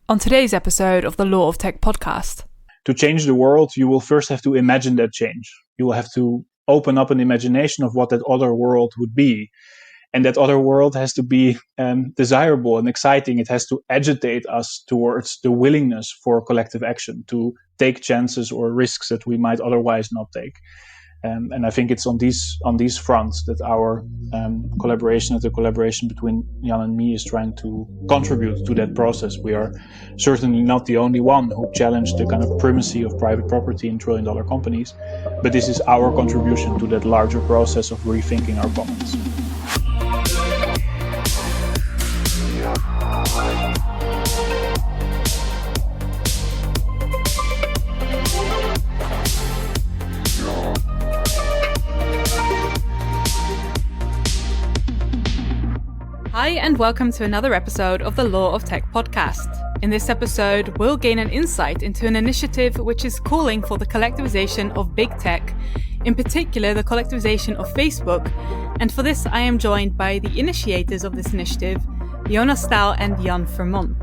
on today's episode of the TLOT Podcast. To change the world, you will first have to imagine that change. You will have to open up an imagination of what that other world would be. And that other world has to be desirable and exciting. It has to agitate us towards the willingness for collective action, to take chances or risks that we might otherwise not take. And I think it's on these fronts that our collaboration, the collaboration between Jan and me, is trying to contribute to that process. We are certainly not the only one who challenged the kind of primacy of private property in trillion-dollar companies, but this is our contribution to that larger process of rethinking our commons. Hi, and welcome to another episode of the TLOT Podcast. In this episode, we'll gain an insight into an initiative which is calling for the collectivization of BigTech, in particular the collectivization of Facebook. And for this, I am joined by the initiators of this initiative, Jonas Staal and Jan Vermon.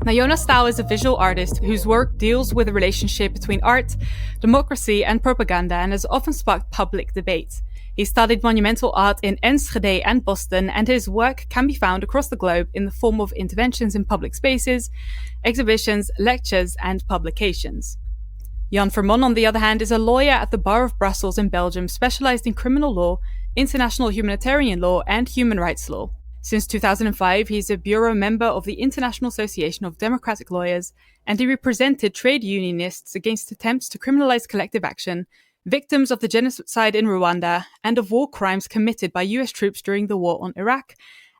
Now, Jonas Staal is a visual artist whose work deals with the relationship between art, democracy, and propaganda, and has often sparked public debate. He studied monumental art in Enschede and Boston, and his work can be found across the globe in the form of interventions in public spaces, exhibitions, lectures, and publications. Jan Vermon, on the other hand, is a lawyer at the Bar of Brussels in Belgium, specialized in criminal law, international humanitarian law, and human rights law. Since 2005, he is a bureau member of the International Association of Democratic Lawyers, and he represented trade unionists against attempts to criminalize collective action, victims of the genocide in Rwanda, and of war crimes committed by US troops during the war on Iraq,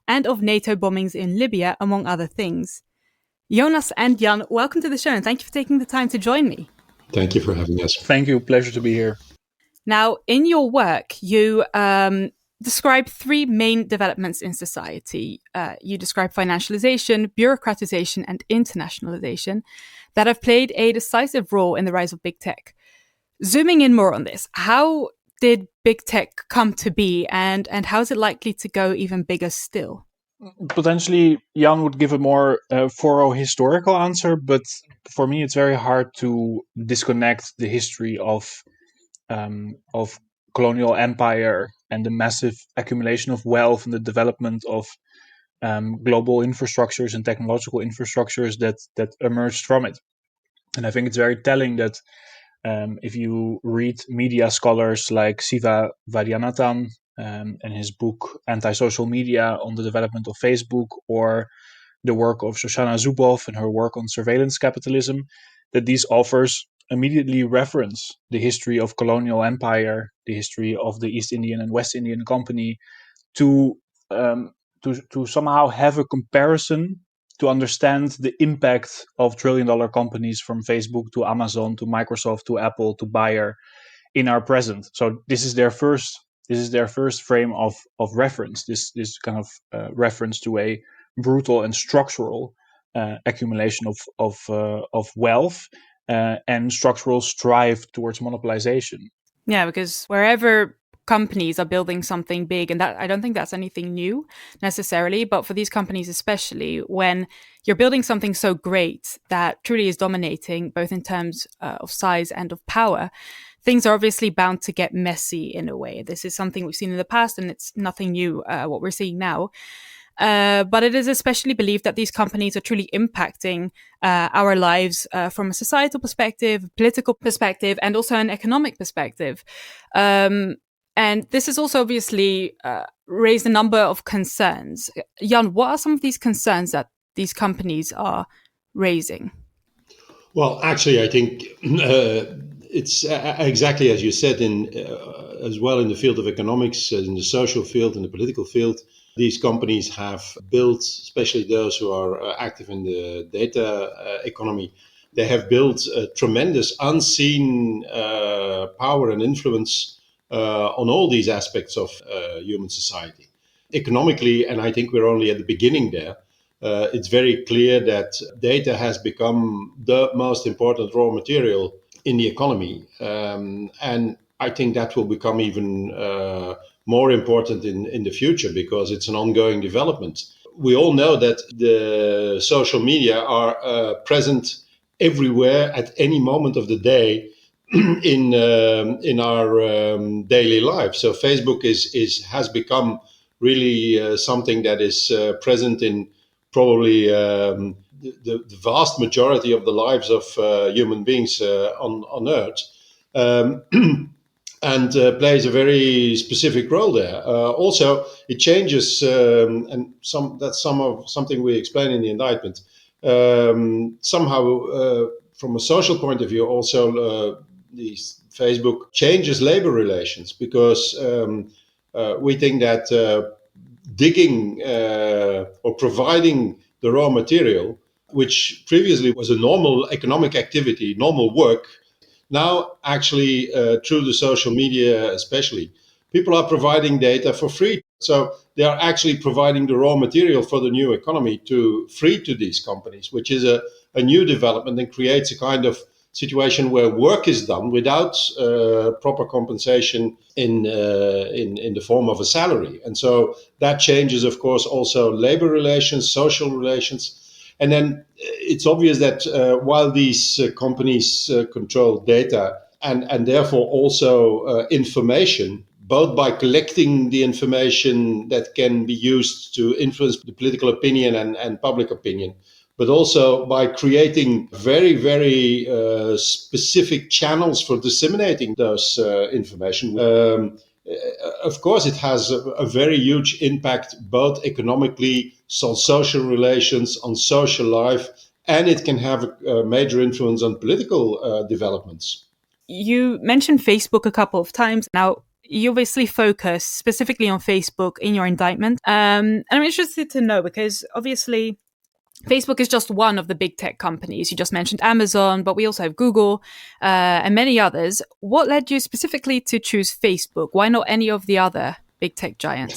and of NATO bombings in Libya, among other things. Jonas and Jan, welcome to the show, and thank you for taking the time to join me. Thank you for having us. Thank you. Pleasure to be here. Now, in your work, you describe three main developments in society. You describe financialization, bureaucratization, and internationalization that have played a decisive role in the rise of big tech. Zooming in more on this, how did big tech come to be, and how is it likely to go even bigger still? Potentially, Jan would give a more thorough historical answer, but for me, it's very hard to disconnect the history of colonial empire and the massive accumulation of wealth and the development of global infrastructures and technological infrastructures that emerged from it. And I think it's very telling that if you read media scholars like Siva Vaidyanathan and his book Anti-Social Media on the development of Facebook, or the work of Shoshana Zuboff and her work on surveillance capitalism, that these authors immediately reference the history of colonial empire, the history of the East Indian and West Indian Company, to somehow have a comparison to understand the impact of trillion-dollar companies from Facebook to Amazon to Microsoft to Apple to Bayer in our present. So this is their first frame of reference. This kind of reference to a brutal and structural accumulation of wealth and structural strive towards monopolization. Yeah, because wherever companies are building something big, and that I don't think that's anything new necessarily, but for these companies especially, when you're building something so great that truly is dominating both in terms of size and of power, things are obviously bound to get messy in a way. This is something we've seen in the past, and it's nothing new what we're seeing now. But it is especially believed that these companies are truly impacting our lives from a societal perspective, political perspective, and also an economic perspective. And this has also obviously raised a number of concerns. Jan, what are some of these concerns that these companies are raising? Well, actually, I think it's exactly as you said, as well in the field of economics, in the social field, in the political field. These companies have built, especially those who are active in the data economy, they have built a tremendous unseen power and influence on all these aspects of human society. Economically, and I think we're only at the beginning there, it's very clear that data has become the most important raw material in the economy. And I think that will become even more important in the future, because it's an ongoing development. we all know that the social media are present everywhere at any moment of the day in our daily life. So Facebook has become really something that is present in probably the vast majority of the lives of human beings on Earth. And plays a very specific role there. Also, it changes, and something we explain in the indictment. Somehow, from a social point of view, also these Facebook changes labor relations because we think that digging or providing the raw material, which previously was a normal economic activity, normal work, now actually through the social media especially, people are providing data for free. So they are actually providing the raw material for the new economy to free to these companies, which is a new development and creates a kind of situation where work is done without proper compensation in the form of a salary. And so that changes, of course, also labor relations, social relations. And then it's obvious that while these companies control data and therefore also information, both by collecting the information that can be used to influence the political opinion and public opinion, but also by creating very, very specific channels for disseminating those information. Of course, it has a very huge impact, both economically, on social relations, on social life, and it can have a major influence on political developments. You mentioned Facebook a couple of times. Now, you obviously focus specifically on Facebook in your indictment. And I'm interested to know because obviously Facebook is just one of the big tech companies. You just mentioned Amazon, but we also have Google and many others. What led you specifically to choose Facebook? Why not any of the other big tech giants?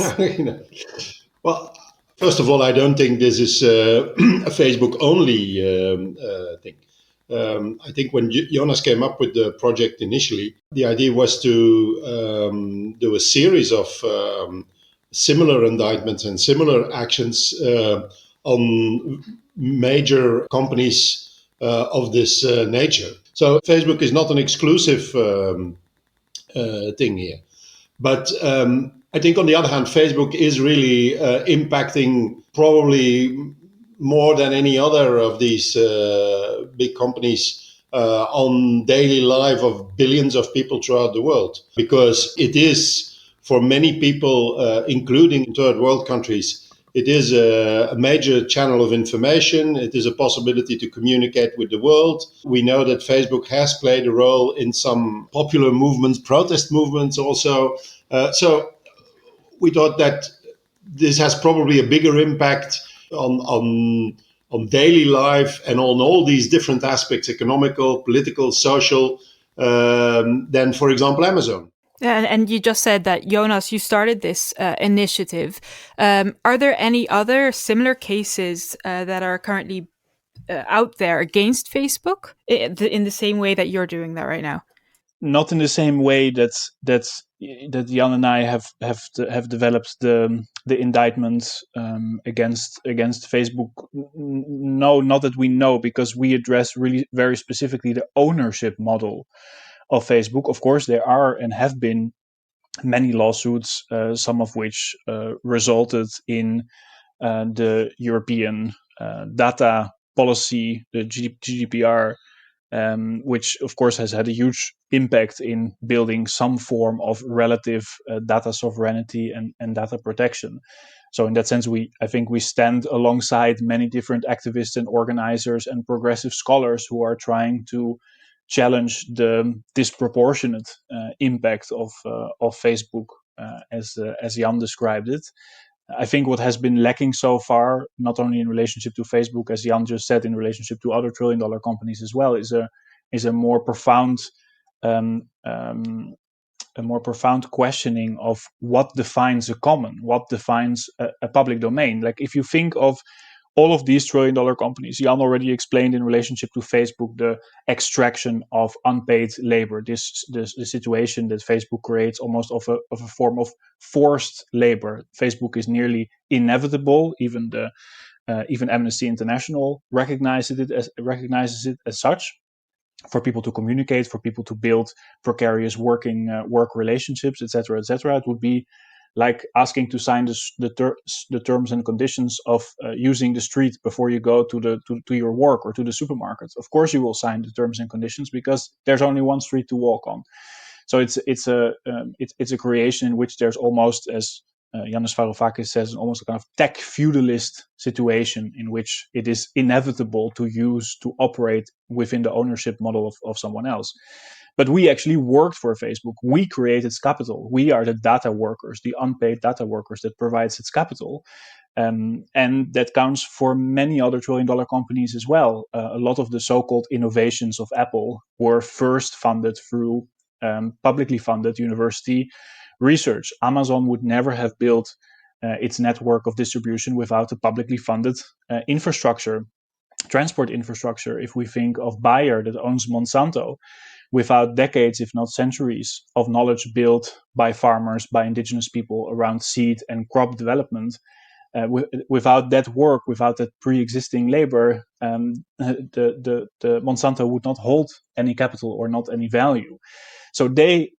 Well, first of all, I don't think this is a Facebook only thing. I think when Jonas came up with the project initially, the idea was to do a series of similar indictments and similar actions on major companies of this nature. So Facebook is not an exclusive thing here. But I think on the other hand, Facebook is really impacting probably more than any other of these big companies on daily life of billions of people throughout the world, because it is for many people, including third world countries, it is a major channel of information. It is a possibility to communicate with the world. We know that Facebook has played a role in some popular movements, protest movements also. So we thought that this has probably a bigger impact on daily life and on all these different aspects, economical, political, social, than, for example, Amazon. And you just said that, Jonas, you started this initiative. Are there any other similar cases that are currently out there against Facebook in the same way that you're doing that right now? Not in the same way that Jan and I have developed the indictments against Facebook. No, not that we know, because we address really very specifically the ownership model of Facebook. Of course, there are and have been many lawsuits, some of which resulted in the European data policy, the GDPR, which of course has had a huge impact in building some form of relative data sovereignty and data protection. So in that sense, I think we stand alongside many different activists and organizers and progressive scholars who are trying to challenge the disproportionate impact of Facebook, as Jan described it. I think what has been lacking so far, not only in relationship to Facebook, as Jan just said, in relationship to other trillion-dollar companies as well, is a more profound questioning of what defines a common, what defines a public domain. Like if you think of all of these trillion-dollar companies, Jan already explained in relationship to Facebook the extraction of unpaid labor, this situation that Facebook creates almost of a form of forced labor. Facebook is nearly inevitable. Even Amnesty International recognizes it as such. For people to communicate, for people to build precarious work relationships, etc., etc., it would be like asking to sign the terms and conditions of using the street before you go to your work or to the supermarket. Of course, you will sign the terms and conditions because there's only one street to walk on. So it's a creation in which there's almost, as Yanis Varoufakis says, almost a kind of tech feudalist situation in which it is inevitable to operate within the ownership model of someone else. But we actually worked for Facebook. We created its capital. We are the data workers, the unpaid data workers that provides its capital. And that counts for many other trillion-dollar companies as well. A lot of the so-called innovations of Apple were first funded through publicly funded university research. Amazon would never have built its network of distribution without a publicly funded transport infrastructure. If we think of Bayer that owns Monsanto, without decades, if not centuries, of knowledge built by farmers, by indigenous people around seed and crop development, without that work, without that pre-existing labor, the Monsanto would not hold any capital or not any value. So they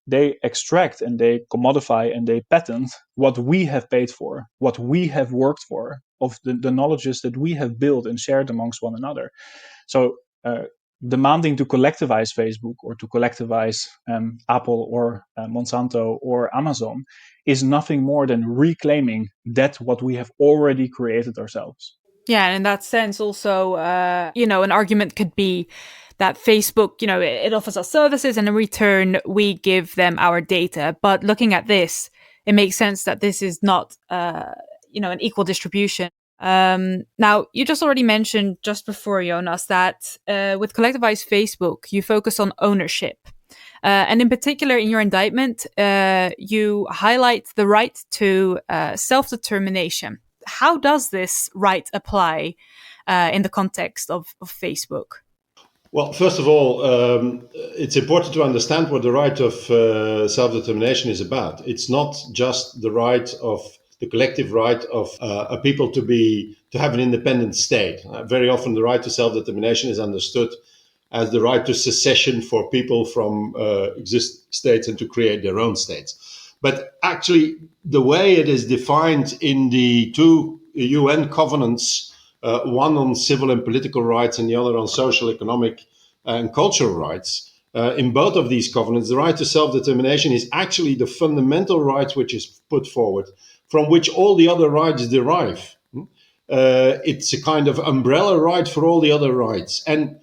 extract and they commodify and they patent what we have paid for, what we have worked for, of the knowledges that we have built and shared amongst one another. So demanding to collectivize Facebook or to collectivize Apple or Monsanto or Amazon is nothing more than reclaiming that what we have already created ourselves. Yeah, and in that sense also, an argument could be that Facebook, it offers us services and in return we give them our data. But looking at this, it makes sense that this is not, an equal distribution. Now, you just already mentioned just before, Jonas, that with collectivized Facebook, you focus on ownership. And in particular, in your indictment, you highlight the right to self-determination. How does this right apply in the context of Facebook? Well, first of all, it's important to understand what the right of self-determination is about. It's not just the right of the collective right of a people to have an independent state. Very often, the right to self-determination is understood as the right to secession for people from existing states and to create their own states. But actually, the way it is defined in the two UN covenants, one on civil and political rights and the other on social, economic, and cultural rights, in both of these covenants, the right to self-determination is actually the fundamental right which is put forward, from which all the other rights derive. It's a kind of umbrella right for all the other rights. And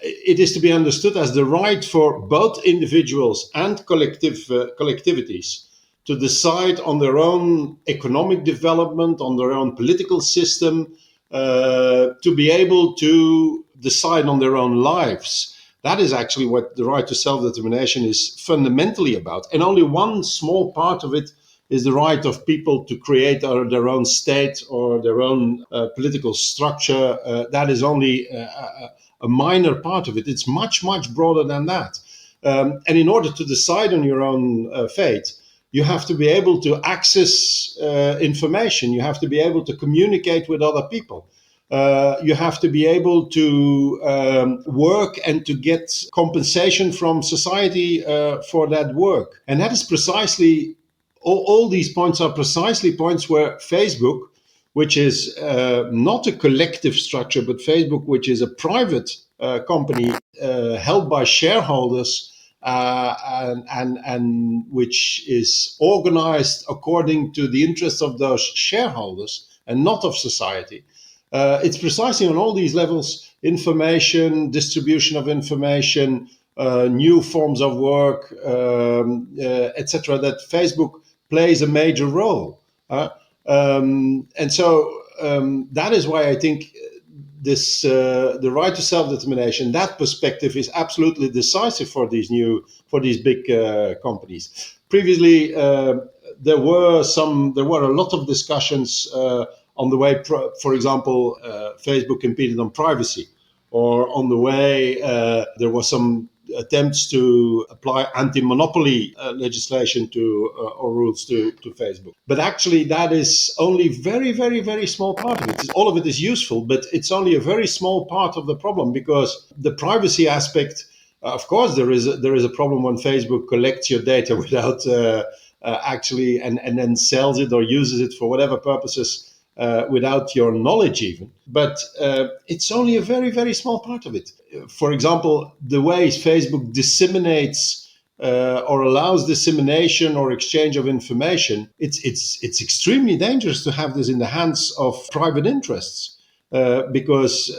it is to be understood as the right for both individuals and collectivities to decide on their own economic development, on their own political system, to be able to decide on their own lives. That is actually what the right to self-determination is fundamentally about. And only one small part of it is the right of people to create their own state or their own political structure. That is only a minor part of it. It's much, much broader than that. And in order to decide on your own fate, you have to be able to access information. You have to be able to communicate with other people. You have to be able to work and to get compensation from society for that work. And that is precisely, all these points are precisely points where Facebook, which is not a collective structure, but Facebook, which is a private company held by shareholders, and which is organized according to the interests of those shareholders and not of society. It's precisely on all these levels, information, distribution of information, new forms of work, etc., that Facebook plays a major role. And so that is why I think this the right to self-determination, that perspective is absolutely decisive for these big companies. Previously, there were a lot of discussions on the way, for example, Facebook competed on privacy, or on the way there was some attempts to apply anti-monopoly legislation to or rules to Facebook. But actually, that is only very, very, very small part of it. All of it is useful, but it's only a very small part of the problem, because the privacy aspect, of course, there is a problem when Facebook collects your data without actually and then sells it or uses it for whatever purposes without your knowledge even. But it's only a very, very small part of it. For example, the ways Facebook disseminates or allows dissemination or exchange of information, it's extremely dangerous to have this in the hands of private interests, because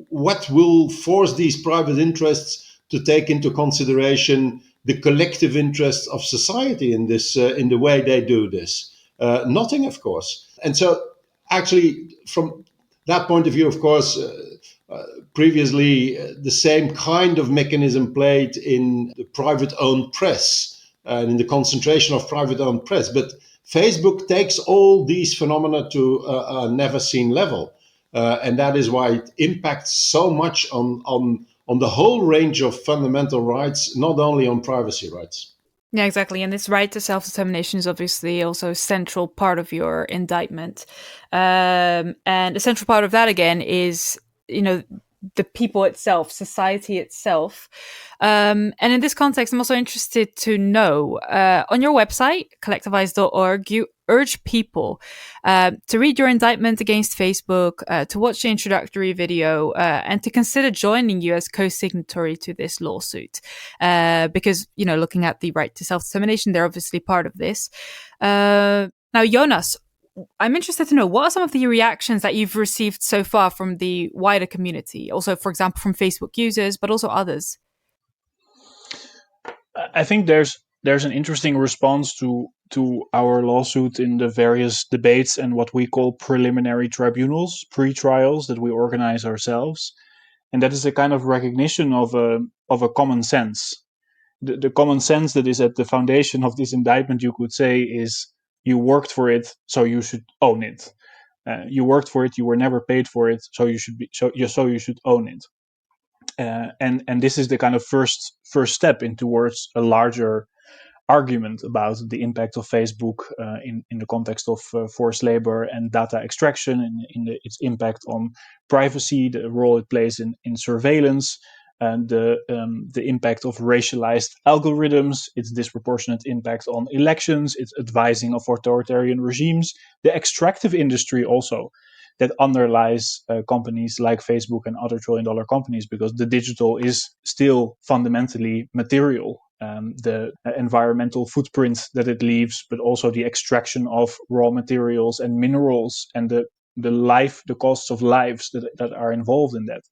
what will force these private interests to take into consideration the collective interests of society in this in the way they do this? Nothing, of course. And so, actually, from that point of view, of course, previously the same kind of mechanism played in the private-owned press and in the concentration of private-owned press. But Facebook takes all these phenomena to a never-seen level. And that is why it impacts so much on the whole range of fundamental rights, not only on privacy rights. Yeah, exactly. And this right to self-determination is obviously also a central part of your indictment. And a central part of that, again, is, the people itself, society itself. And in this context, I'm also interested to know, on your website, collectivized.org, you urge people to read your indictment against Facebook, to watch the introductory video, and to consider joining you as co-signatory to this lawsuit. Because, looking at the right to self-determination, they're obviously part of this. Now, Jonas, I'm interested to know, what are some of the reactions that you've received so far from the wider community? Also, for example, from Facebook users, but also others. I think there's an interesting response to our lawsuit in the various debates and what we call preliminary tribunals, pre-trials that we organize ourselves. And that is a kind of recognition of a common sense. The common sense that is at the foundation of this indictment, you could say, is you worked for it, so you should own it. You worked for it, you were never paid for it, so you should own it. And this is the kind of first step in towards a larger argument about the impact of Facebook in the context of forced labor and data extraction, and its impact on privacy, the role it plays in surveillance, and the impact of racialized algorithms, its disproportionate impact on elections, its advising of authoritarian regimes, the extractive industry also that underlies companies like Facebook and other trillion-dollar companies, because the digital is still fundamentally material. The environmental footprint that it leaves, but also the extraction of raw materials and minerals, and the costs of lives that are involved in that.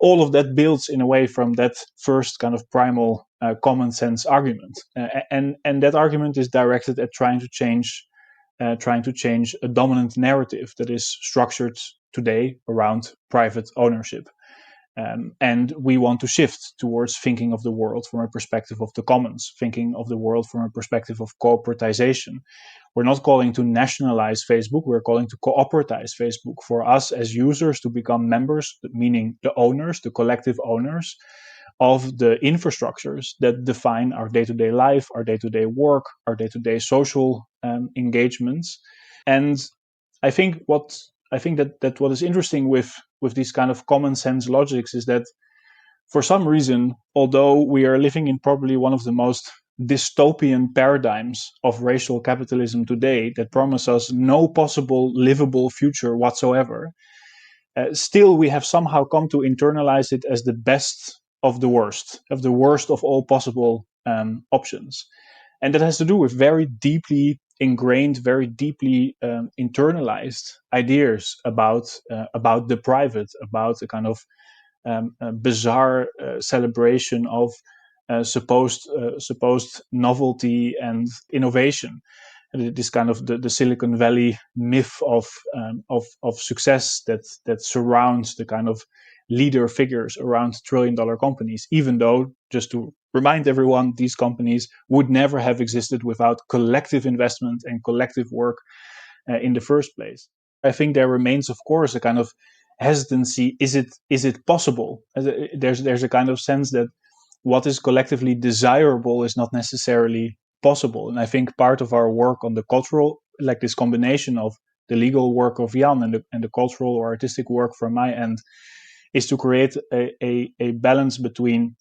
All of that builds in a way from that first kind of primal common sense argument, and that argument is directed at trying to change a dominant narrative that is structured today around private ownership. And we want to shift towards thinking of the world from a perspective of the commons, thinking of the world from a perspective of corporatization. We're not calling to nationalize Facebook, we're calling to cooperatize Facebook, for us as users to become members, meaning the owners, the collective owners of the infrastructures that define our day-to-day life, our day-to-day work, our day-to-day social engagements. And I think that what is interesting with these kind of common sense logics is that for some reason, although we are living in probably one of the most dystopian paradigms of racial capitalism today that promise us no possible livable future whatsoever, still we have somehow come to internalize it as the best of the worst of all possible options. And that has to do with very deeply ingrained, very deeply internalized ideas about the private, about the kind of bizarre celebration of supposed novelty and innovation. This kind of the Silicon Valley myth of success that surrounds the kind of leader figures around trillion-dollar companies, even though, just to remind everyone, these companies would never have existed without collective investment and collective work in the first place. I think there remains, of course, a kind of hesitancy. Is it possible? There's a kind of sense that what is collectively desirable is not necessarily possible. And I think part of our work on the cultural, like this combination of the legal work of Jan and the cultural or artistic work from my end, is to create a balance between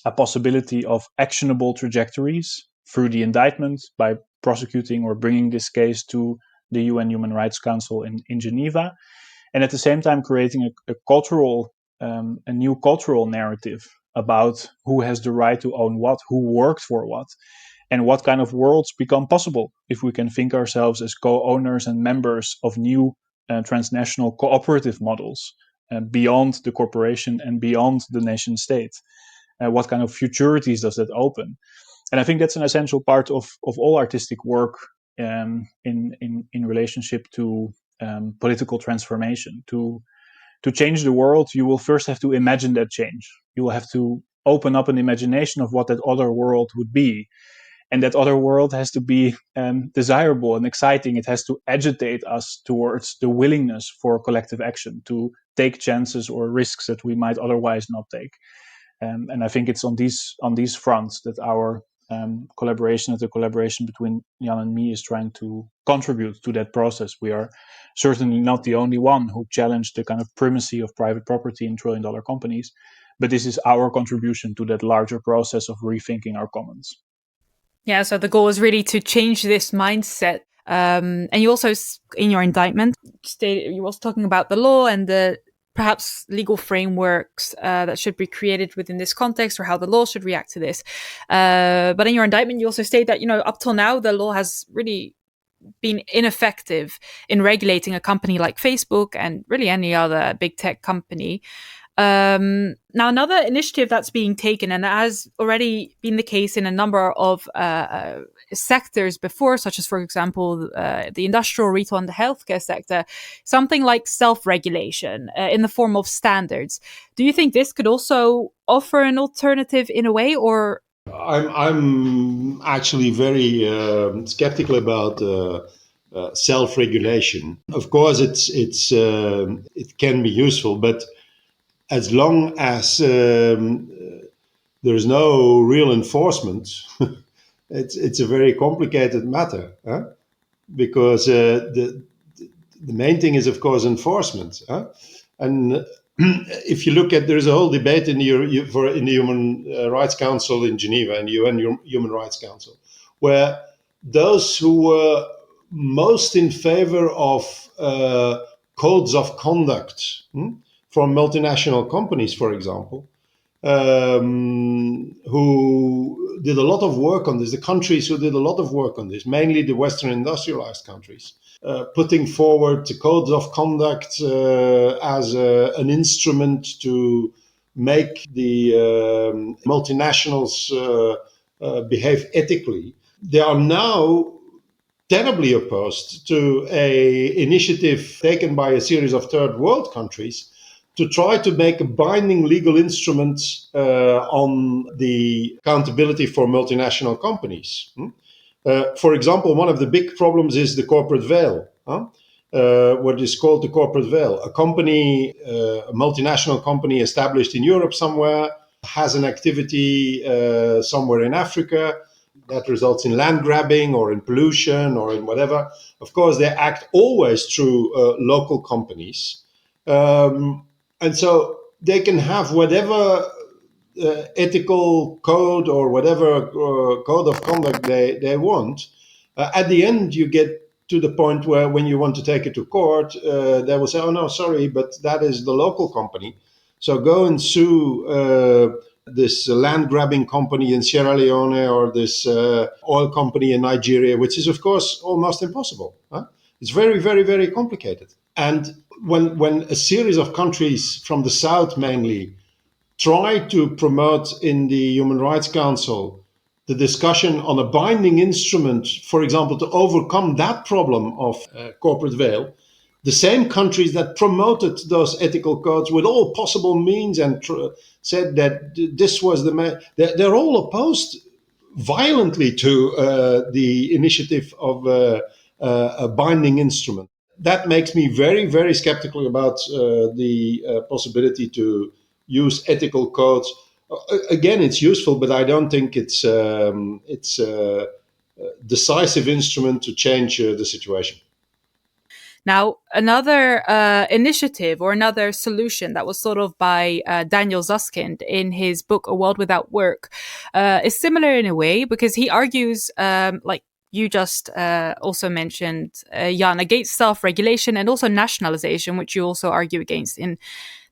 a possibility of actionable trajectories through the indictment by prosecuting or bringing this case to the UN Human Rights Council in Geneva, and at the same time creating a new cultural narrative about who has the right to own what, who worked for what, and what kind of worlds become possible if we can think ourselves as co-owners and members of new transnational cooperative models beyond the corporation and beyond the nation state. What kind of futurities does that open? And I think that's an essential part of all artistic work in relationship to political transformation. To change the world, you will first have to imagine that change. You will have to open up an imagination of what that other world would be. And that other world has to be desirable and exciting. It has to agitate us towards the willingness for collective action, to take chances or risks that we might otherwise not take. And I think it's on these fronts that our collaboration, the collaboration between Jan and me, is trying to contribute to that process. We are certainly not the only one who challenged the kind of primacy of private property in trillion-dollar companies, but this is our contribution to that larger process of rethinking our commons. Yeah, so the goal is really to change this mindset. And you also, in your indictment, you were also talking about the law and the perhaps legal frameworks that should be created within this context, or how the law should react to this. But in your indictment, you also state that, up till now, the law has really been ineffective in regulating a company like Facebook and really any other big tech company. Now, another initiative that's being taken, and that has already been the case in a number of sectors before, such as, for example, the industrial, retail, and the healthcare sector, something like self-regulation in the form of standards. Do you think this could also offer an alternative in a way, or? I'm actually very skeptical about self-regulation. Of course, it can be useful, but as long as there's no real enforcement, it's a very complicated matter, huh? Because the main thing is, of course, enforcement. Huh? And if you look at, there's a whole debate in the Human Rights Council in Geneva, and the UN Human Rights Council, where those who were most in favor of codes of conduct from multinational companies, for example, who did a lot of work on this, the countries who did a lot of work on this, mainly the Western industrialized countries, putting forward the codes of conduct as an instrument to make the multinationals behave ethically. They are now terribly opposed to an initiative taken by a series of third world countries to try to make a binding legal instrument on the accountability for multinational companies. For example, one of the big problems is the corporate veil, what is called the corporate veil. A company, a multinational company established in Europe somewhere, has an activity somewhere in Africa that results in land grabbing or in pollution or in whatever. Of course, they act always through local companies. And so they can have whatever ethical code or whatever code of conduct they want. At the end, you get to the point where when you want to take it to court, they will say, oh, no, sorry, but that is the local company. So go and sue this land grabbing company in Sierra Leone or this oil company in Nigeria, which is, of course, almost impossible. Huh? It's very, very, very complicated. And when a series of countries from the South mainly try to promote in the Human Rights Council the discussion on a binding instrument, for example, to overcome that problem of corporate veil, the same countries that promoted those ethical codes with all possible means and said that this was they're all opposed violently to the initiative of a binding instrument. that makes me very, very skeptical about the possibility to use ethical codes. Again, it's useful, but I don't think it's a decisive instrument to change the situation. Now, another initiative or another solution that was thought of by Daniel Susskind in his book A World Without Work is similar in a way, because he argues, like you just also mentioned, Jan, against self-regulation and also nationalization, which you also argue against in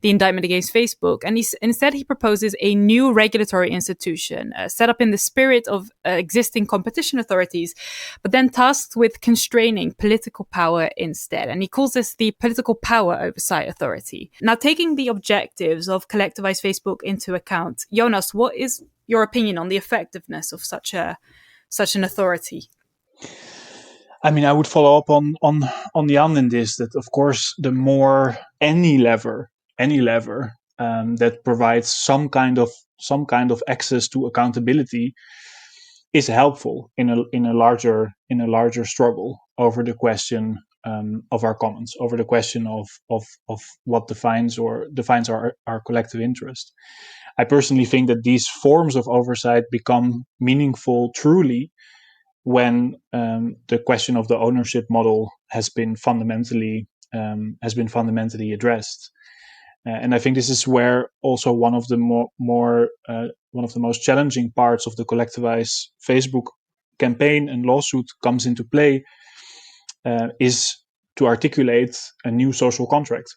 the indictment against Facebook. And instead he proposes a new regulatory institution set up in the spirit of existing competition authorities, but then tasked with constraining political power instead. And he calls this the Political Power Oversight Authority. Now, taking the objectives of collectivized Facebook into account, Jonas, what is your opinion on the effectiveness of such an authority? I mean, I would follow up on Jan in this, that of course, the more any lever that provides some kind of access to accountability is helpful in a larger struggle over the question of our commons, over the question of what defines our collective interest. I personally think that these forms of oversight become meaningful truly when the question of the ownership model has been fundamentally addressed. And I think this is where also one of the most challenging parts of the collectivized Facebook campaign and lawsuit comes into play, is to articulate a new social contract.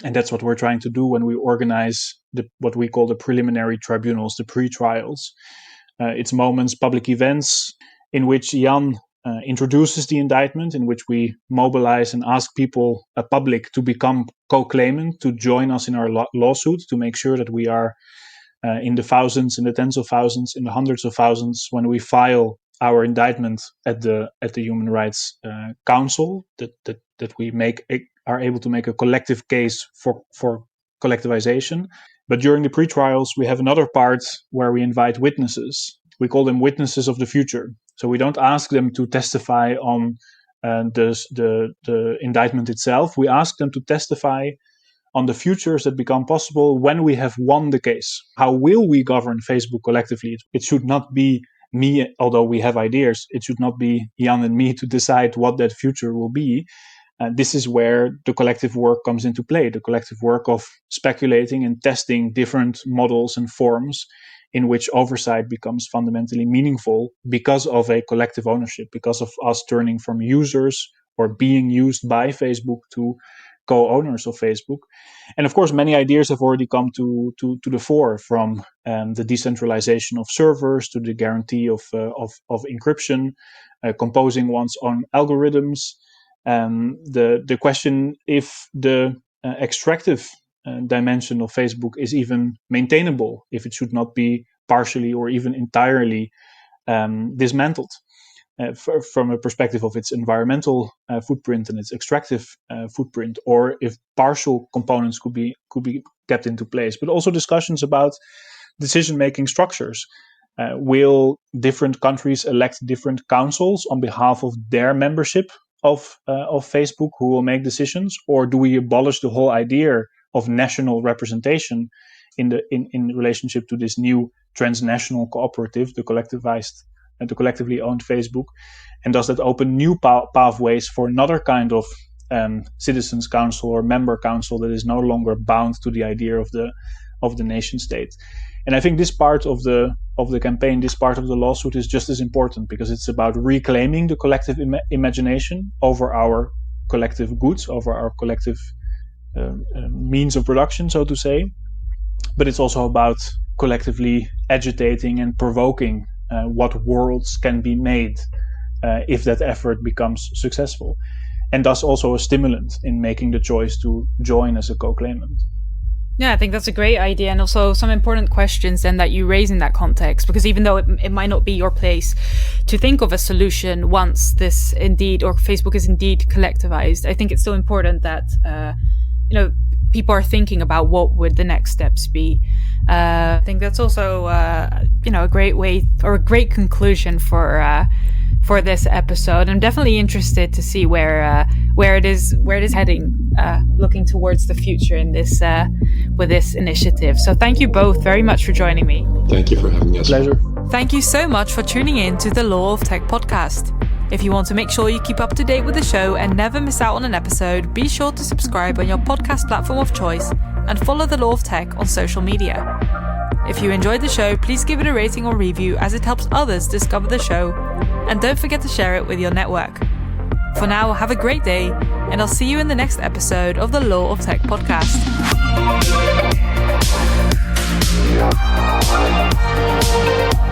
And that's what we're trying to do when we organize what we call the preliminary tribunals, the pre-trials. It's moments, public events in which Jan introduces the indictment, in which we mobilize and ask people, public, to become co-claimant, to join us in our lawsuit, to make sure that we are in the thousands, in the tens of thousands, in the hundreds of thousands when we file our indictment at the Human Rights Council, that we are able to make a collective case for collectivization. But during the pre-trials, we have another part where we invite witnesses. We call them witnesses of the future. So we don't ask them to testify on the indictment itself. We ask them to testify on the futures that become possible when we have won the case. How will we govern Facebook collectively? It should not be me, although we have ideas. It should not be Jan and me to decide what that future will be. This is where the collective work comes into play, the collective work of speculating and testing different models and forms in which oversight becomes fundamentally meaningful because of a collective ownership, because of us turning from users or being used by Facebook to co-owners of Facebook. And of course, many ideas have already come to the fore, from the decentralization of servers to the guarantee of encryption, composing one's own algorithms. The question if the extractive dimension of Facebook is even maintainable, if it should not be partially or even entirely dismantled from a perspective of its environmental footprint and its extractive footprint, or if partial components could be kept into place. But also discussions about decision-making structures. Will different countries elect different councils on behalf of their membership of Facebook who will make decisions, or do we abolish the whole idea of national representation in relationship to this new transnational cooperative, the collectivized and the collectively owned Facebook? And does that open new pathways for another kind of citizens council or member council that is no longer bound to the idea of the nation state? And I think this part of the campaign, this part of the lawsuit, is just as important, because it's about reclaiming the collective imagination over our collective goods, over our collective means of production, so to say. But it's also about collectively agitating and provoking what worlds can be made if that effort becomes successful, and thus also a stimulant in making the choice to join as a co-claimant. Yeah, I think that's a great idea, and also some important questions then that you raise in that context, because even though it might not be your place to think of a solution once this indeed, or Facebook is indeed collectivized, I think it's still important that people are thinking about what would the next steps be. I think that's also a great way or a great conclusion for this episode. I'm definitely interested to see where it is heading, looking towards the future in this with this initiative. So thank you both very much for joining me. Thank you for having us. Pleasure. Thank you so much for tuning in to the Law of Tech podcast. If you want to make sure you keep up to date with the show and never miss out on an episode, be sure to subscribe on your podcast platform of choice and follow the Law of Tech on social media. If you enjoyed the show, please give it a rating or review, as it helps others discover the show, and don't forget to share it with your network. For now, have a great day, and I'll see you in the next episode of the Law of Tech podcast. Yeah.